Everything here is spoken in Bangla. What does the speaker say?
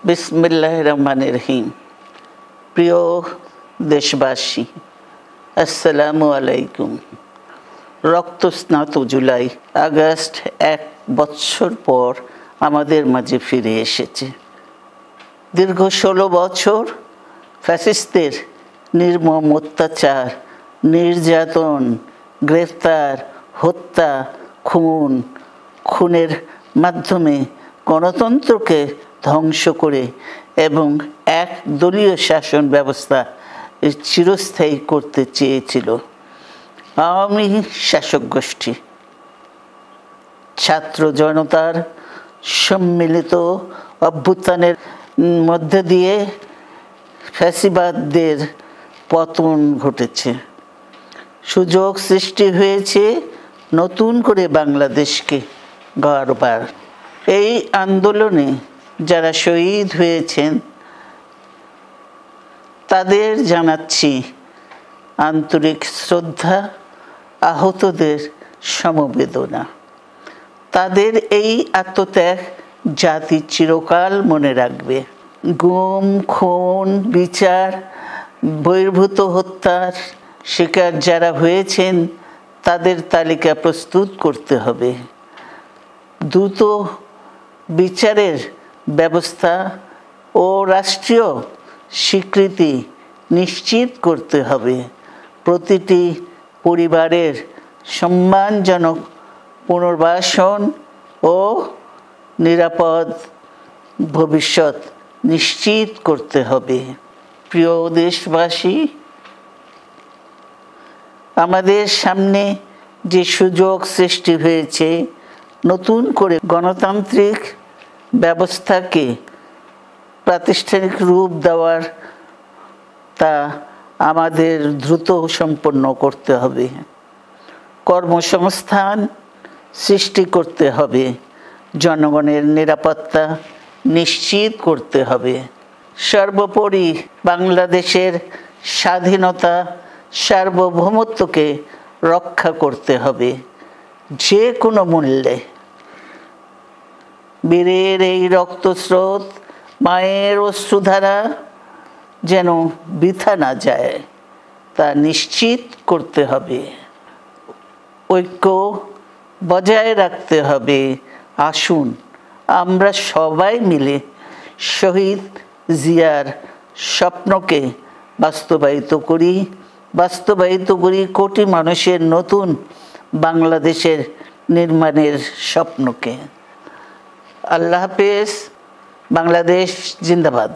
বিসমিল্লাহির রহমানির রহিম। প্রিয় দেশবাসী, আসসালামু আলাইকুম। রক্তস্নাত জুলাই আগস্ট 1 বছর পর আমাদের মাঝে ফিরে এসেছে। দীর্ঘ 16 বছর ফ্যাসিস্টদের নির্মম অত্যাচার, নির্যাতন, গ্রেফতার, হত্যা, খুনের মাধ্যমে গণতন্ত্রকে ধ্বংস করে এবং এক দলীয় শাসন ব্যবস্থা চিরস্থায়ী করতে চেয়েছিল আওয়ামী শাসক গোষ্ঠী। ছাত্র জনতার সম্মিলিত অভ্যুত্থানের মধ্যে দিয়ে ফ্যাসিবাদদের পতন ঘটেছে। সুযোগ সৃষ্টি হয়েছে নতুন করে বাংলাদেশকে গড়বার। এই আন্দোলনে যারা শহীদ হয়েছেন তাদের জানাচ্ছি আন্তরিক শ্রদ্ধা, আহতদের সমবেদনা। তাদের এই আত্মত্যাগ জাতি চিরকাল মনে রাখবে। গুম, খুন, বিচার বহির্ভূত হত্যার শিকার যারা হয়েছেন তাদের তালিকা প্রস্তুত করতে হবে। দ্রুত বিচারের ব্যবস্থা ও রাষ্ট্রীয় স্বীকৃতি নিশ্চিত করতে হবে। প্রতিটি পরিবারের সম্মানজনক পুনর্বাসন ও নিরাপদ ভবিষ্যৎ নিশ্চিত করতে হবে। প্রিয় দেশবাসী, আমাদের সামনে যে সুযোগ সৃষ্টি হয়েছে নতুন করে গণতান্ত্রিক ব্যবস্থাকে প্রাতিষ্ঠানিক রূপ দেওয়ার, তা আমাদের দ্রুত সম্পন্ন করতে হবে। কর্মসংস্থান সৃষ্টি করতে হবে, জনগণের নিরাপত্তা নিশ্চিত করতে হবে। সর্বোপরি বাংলাদেশের স্বাধীনতা, সার্বভৌমত্বকে রক্ষা করতে হবে যে কোনো মূল্যে। বীরের এই রক্তস্রোত, মায়ের অশ্রুধারা যেন বৃথা না যায় তা নিশ্চিত করতে হবে। ঐক্য বজায় রাখতে হবে। আসুন আমরা সবাই মিলে শহীদ জিয়ার স্বপ্নকে বাস্তবায়িত করি কোটি মানুষের নতুন বাংলাদেশের নির্মাণের স্বপ্নকে। আল্লাহ হাফেজ। বাংলাদেশ জিন্দাবাদ।